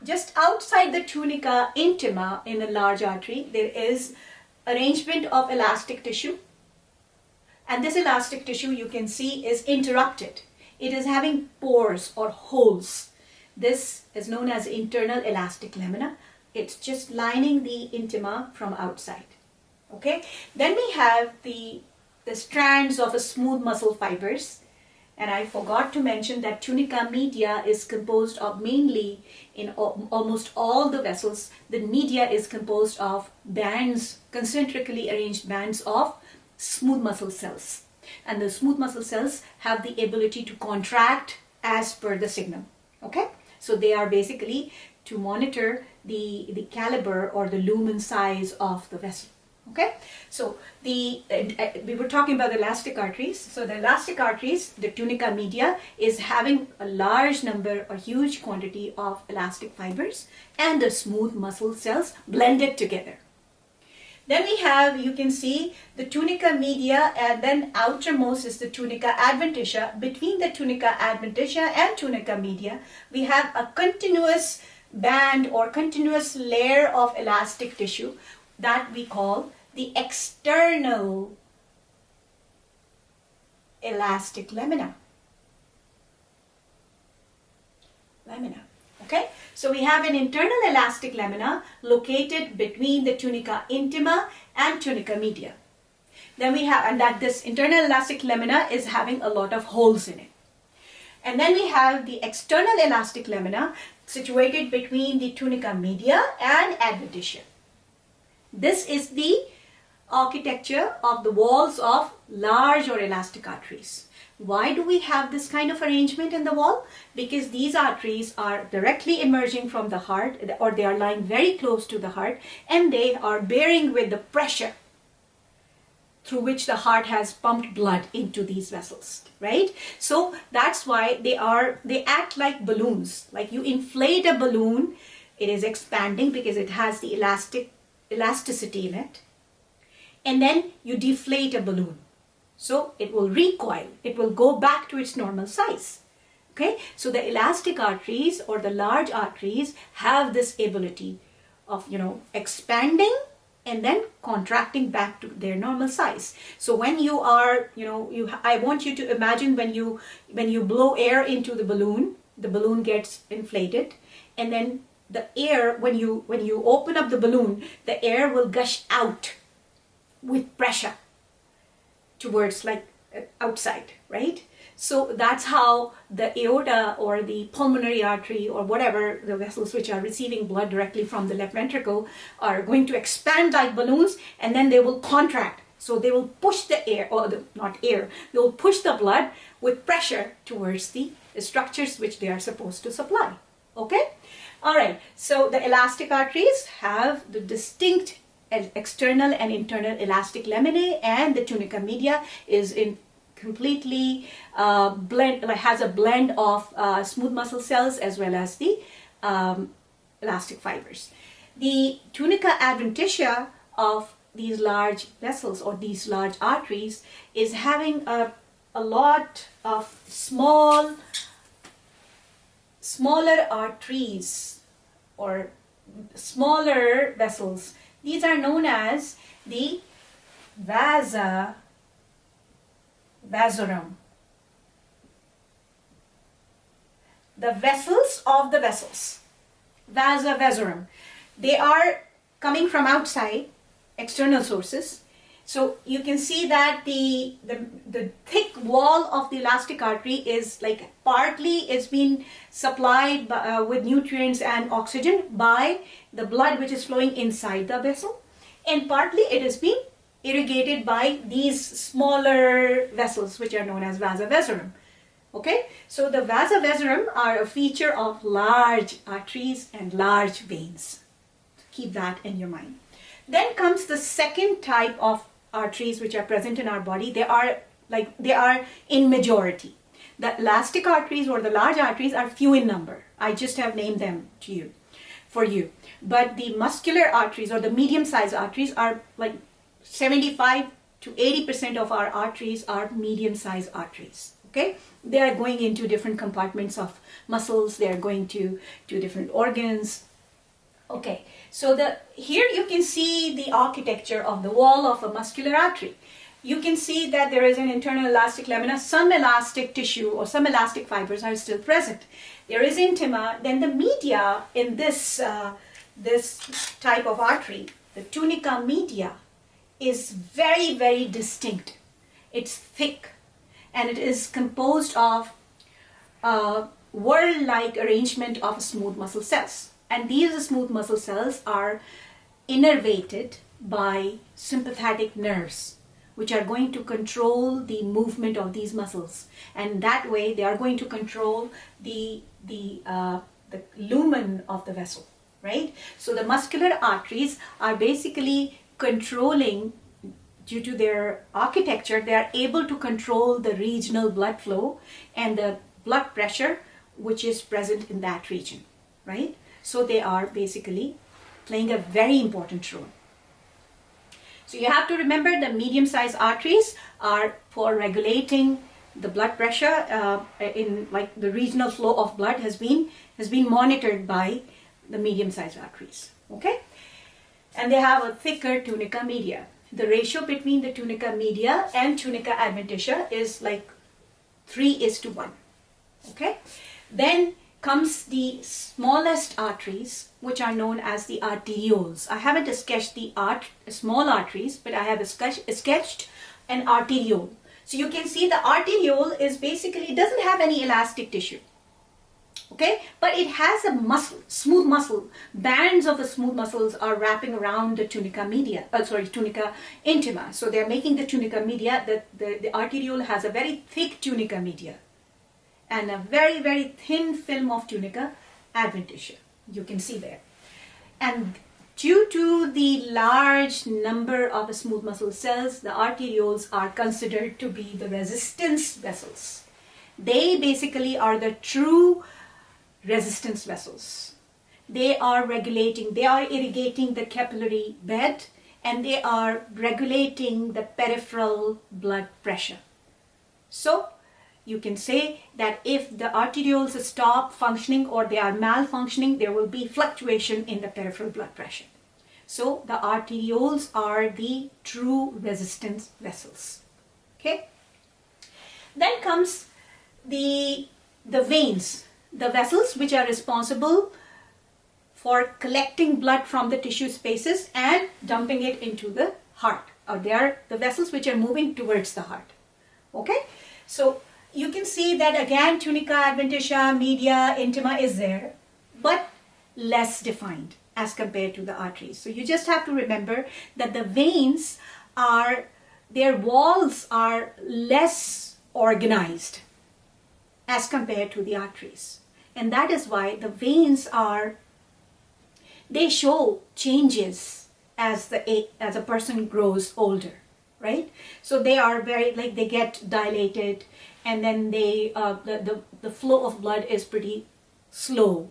Just outside the tunica intima in a large artery, there is arrangement of elastic tissue. And this elastic tissue, you can see, is interrupted. It is having pores or holes. This is known as internal elastic lamina. It's just lining the intima from outside. Okay. Then we have the strands of a smooth muscle fibers. And I forgot to mention that tunica media is composed of mainly in almost all the vessels. The media is composed of bands, concentrically arranged bands of smooth muscle cells. And the smooth muscle cells have the ability to contract as per the signal. Okay. So they are basically to monitor the caliber or the lumen size of the vessel. Okay, so we were talking about the elastic arteries. So the elastic arteries, the tunica media, is having a large number, a huge quantity of elastic fibers and the smooth muscle cells blended together. Then we have, you can see the tunica media, and then outermost is the tunica adventitia. Between the tunica adventitia and tunica media, we have a continuous band or continuous layer of elastic tissue that we call the external elastic lamina. Okay, so we have an internal elastic lamina located between the tunica intima and tunica media. Then we have, and that this internal elastic lamina is having a lot of holes in it. And then we have the external elastic lamina situated between the tunica media and adventitia. This is the architecture of the walls of large or elastic arteries. Why do we have this kind of arrangement in the wall? Because these arteries are directly emerging from the heart, or they are lying very close to the heart, and they are bearing with the pressure through which the heart has pumped blood into these vessels, right? So that's why they act like balloons. Like you inflate a balloon, it is expanding because it has the elasticity in it. And then you deflate a balloon. So it will recoil. It will go back to its normal size. Okay? So the elastic arteries or the large arteries have this ability of, expanding and then contracting back to their normal size. So when you are, I want you to imagine when you blow air into the balloon gets inflated, and then the air, when you open up the balloon, the air will gush out with pressure towards outside, right? So that's how the aorta or the pulmonary artery or whatever the vessels which are receiving blood directly from the left ventricle are going to expand like balloons, and then they will contract. So they will push the air, they will push the blood with pressure towards the structures which they are supposed to supply. Okay? All right. So the elastic arteries have the distinct external and internal elastic laminae, and the tunica media is in completely has a blend of smooth muscle cells as well as the elastic fibers. The tunica adventitia of these large vessels or these large arteries is having a lot of smaller arteries or smaller vessels. These are known as the Vasa Vasorum. The vessels of the vessels. Vasa Vasorum. They are coming from outside, external sources. So you can see that the thick wall of the elastic artery is partly it's been supplied with nutrients and oxygen by the blood which is flowing inside the vessel, and partly it has been irrigated by these smaller vessels which are known as Vasa Vasorum. Okay, so the Vasa Vasorum are a feature of large arteries and large veins. Keep that in your mind. Then comes the second type of arteries which are present in our body. They are in majority. The elastic arteries or the large arteries are few in number. I just have named them for you. But the muscular arteries or the medium-sized arteries are 75 to 80% of our arteries are medium-sized arteries. Okay, they are going into different compartments of muscles, they are going to different organs. Okay, so here you can see the architecture of the wall of a muscular artery. You can see that there is an internal elastic lamina, some elastic tissue or some elastic fibers are still present. There is intima, then the media in this type of artery, the tunica media, is very, very distinct. It's thick and it is composed of a whorl-like arrangement of smooth muscle cells. And these smooth muscle cells are innervated by sympathetic nerves, which are going to control the movement of these muscles. And that way they are going to control the lumen of the vessel, right? So the muscular arteries are basically controlling, due to their architecture, they are able to control the regional blood flow and the blood pressure which is present in that region, right? So they are basically playing a very important role. So you have to remember the medium-sized arteries are for regulating the blood pressure. In like the regional flow of blood has been monitored by the medium-sized arteries. Okay, and they have a thicker tunica media. The ratio between the tunica media and tunica adventitia is like 3:1. Okay, then comes the smallest arteries, which are known as the arterioles. I haven't sketched the small arteries, but I have sketched an arteriole. So you can see the arteriole is basically doesn't have any elastic tissue. Okay, but it has a muscle, smooth muscle. Bands of the smooth muscles are wrapping around the tunica media, tunica intima. So they're making the tunica media, the arteriole has a very thick tunica media and a very, very thin film of tunica adventitia. You can see there. And due to the large number of smooth muscle cells, the arterioles are considered to be the resistance vessels. They basically are the true resistance vessels. They are irrigating the capillary bed, and they are regulating the peripheral blood pressure. So you can say that if the arterioles stop functioning or they are malfunctioning, there will be fluctuation in the peripheral blood pressure. So the arterioles are the true resistance vessels. Okay. Then comes the veins, the vessels which are responsible for collecting blood from the tissue spaces and dumping it into the heart. Or they are the vessels which are moving towards the heart. Okay. So you can see that again tunica adventitia, media, intima is there, but less defined as compared to the arteries. So you just have to remember that the veins their walls are less organized as compared to the arteries. And that is why the veins they show changes as a person grows older, right? So they are they get dilated, and then the flow of blood is pretty slow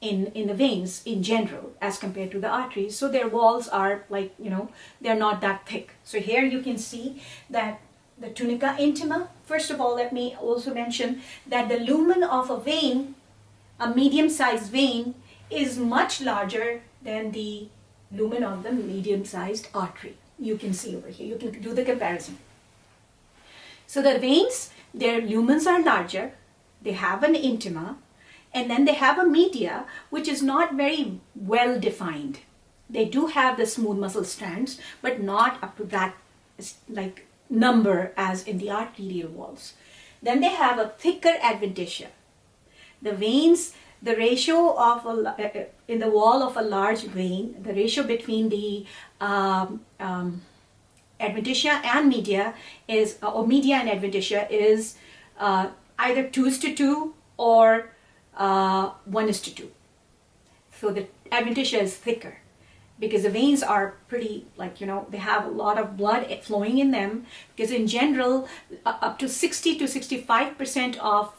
in the veins in general as compared to the arteries. So their walls are they're not that thick. So here you can see that the tunica intima, first of all, let me also mention that the lumen of a vein, a medium-sized vein, is much larger than the lumen of the medium-sized artery. You can see over here, you can do the comparison. So the veins, their lumens are larger, they have an intima, and then they have a media which is not very well defined. They do have the smooth muscle strands, but not up to that number as in the arterial walls. Then they have a thicker adventitia. The veins, the ratio of in the wall of a large vein, the ratio between the adventitia and media is, or media and adventitia is either 2:2 or 1:2. So the adventitia is thicker because the veins are pretty, they have a lot of blood flowing in them, because in general up to 60 to 65% of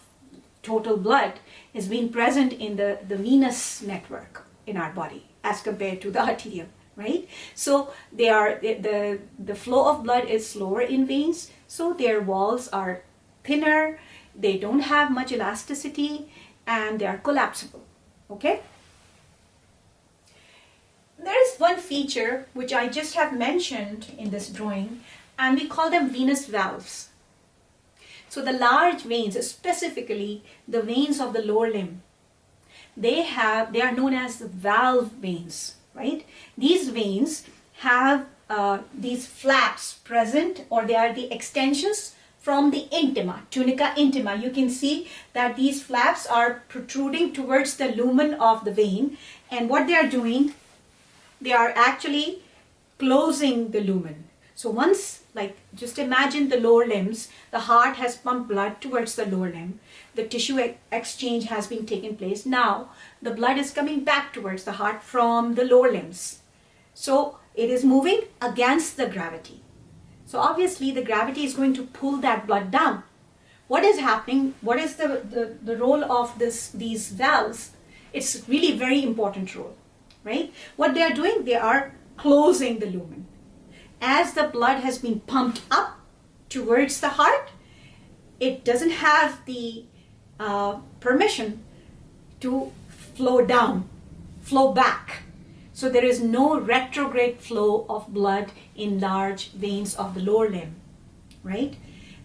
total blood is being present in the venous network in our body as compared to the arterial, right? So they are the flow of blood is slower in veins, so their walls are thinner, they don't have much elasticity, and they are collapsible. Okay? There is one feature which I just have mentioned in this drawing, and we call them venous valves. So the large veins, specifically the veins of the lower limb, they are known as the valve veins, right? These veins have these flaps present, or they are the extensions from the intima, tunica intima. You can see that these flaps are protruding towards the lumen of the vein, and what they are doing, they are actually closing the lumen. So once, like, just imagine the lower limbs, the heart has pumped blood towards the lower limb, the tissue exchange has been taken place. Now the blood is coming back towards the heart from the lower limbs. So it is moving against the gravity. So obviously the gravity is going to pull that blood down. What is happening? What is the role of these valves? It's really very important role, right? What they are doing, they are closing the lumen. As the blood has been pumped up towards the heart, it doesn't have the permission to flow down, flow back. So there is no retrograde flow of blood in large veins of the lower limb, right?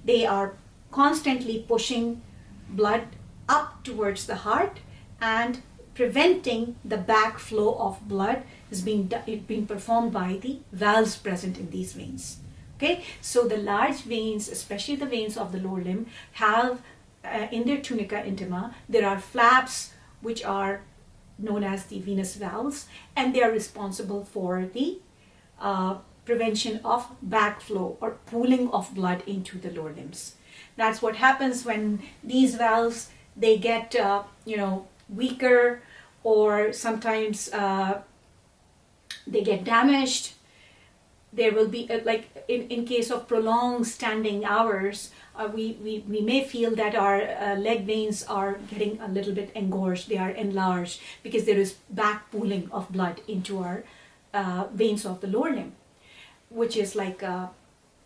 They are constantly pushing blood up towards the heart and preventing the backflow of blood is being performed by the valves present in these veins. Okay, so the large veins, especially the veins of the lower limb, have in their tunica intima, there are flaps which are known as the venous valves, and they are responsible for the prevention of backflow or pooling of blood into the lower limbs. That's what happens when these valves, they get weaker, or sometimes they get damaged. There will be like in case of prolonged standing hours, we may feel that our leg veins are getting a little bit engorged, they are enlarged, because there is back pooling of blood into our veins of the lower limb, which is like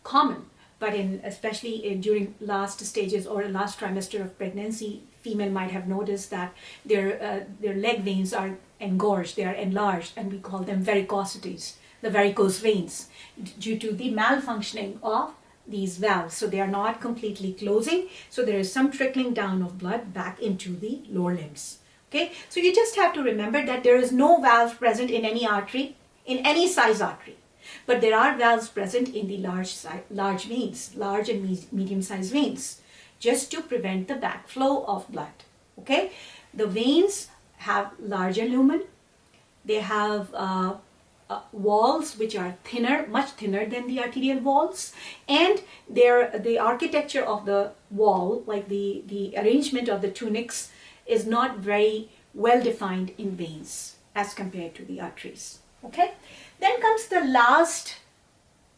common. But especially during last stages or last trimester of pregnancy, female might have noticed that their leg veins are engorged, they are enlarged, and we call them varicosities, the varicose veins, due to the malfunctioning of these valves. So they are not completely closing, so there is some trickling down of blood back into the lower limbs. Okay, so you just have to remember that there is no valve present in any artery, in any size artery. But there are valves present in the large veins, large and medium-sized veins, just to prevent the backflow of blood. Okay, the veins have larger lumen. They have walls which are thinner, much thinner than the arterial walls, and the architecture of the wall, like the arrangement of the tunics, is not very well defined in veins as compared to the arteries. Okay. Then comes the last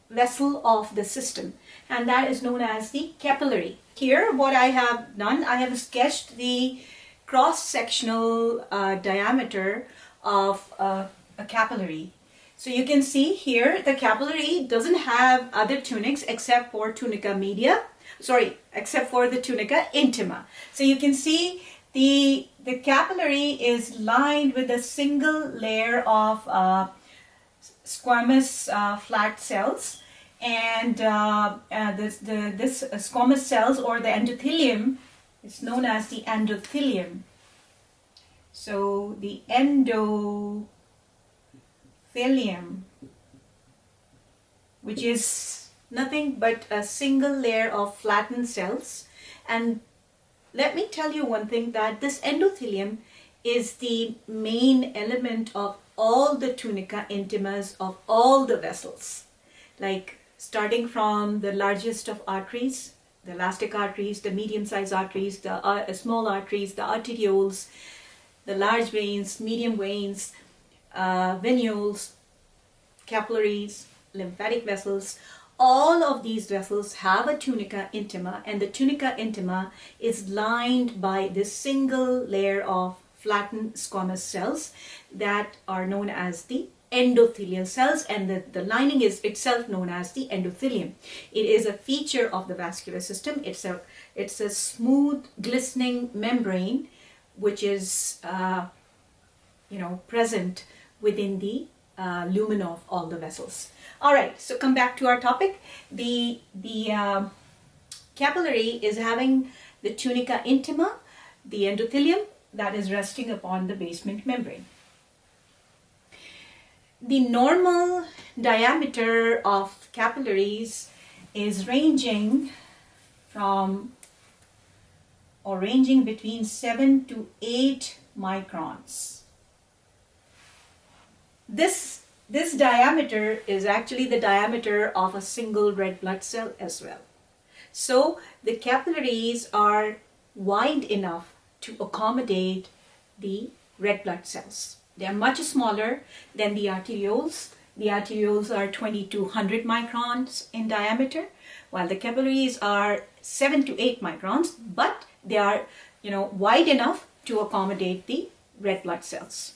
vessel of the system, and that is known as the capillary. Here what I have done, I have sketched the cross-sectional diameter of a capillary. So you can see here the capillary doesn't have other tunics except for Tunica Media, except for the Tunica Intima. So you can see the capillary is lined with a single layer of squamous flat cells, and this squamous cells, or the endothelium, is known as the endothelium. So the endothelium, which is nothing but a single layer of flattened cells. And let me tell you one thing, that this endothelium is the main element of all the tunica intimas of all the vessels, like starting from the largest of arteries, the elastic arteries, the medium-sized arteries, the small arteries, the arterioles, the large veins, medium veins, venules, capillaries, lymphatic vessels. All of these vessels have a tunica intima, and the tunica intima is lined by this single layer of flattened squamous cells that are known as the endothelial cells, and the lining is itself known as the endothelium. It is a feature of the vascular system. It's a It's a smooth, glistening membrane which is, present within the lumina of all the vessels. All right, so come back to our topic. The capillary is having the tunica intima, the endothelium that is resting upon the basement membrane. The normal diameter of capillaries is ranging between 7 to 8 microns. This diameter is actually the diameter of a single red blood cell as well. So the capillaries are wide enough to accommodate the red blood cells. They are much smaller than the arterioles. The arterioles are 2200 microns in diameter, while the capillaries are 7 to 8 microns, but they are, wide enough to accommodate the red blood cells.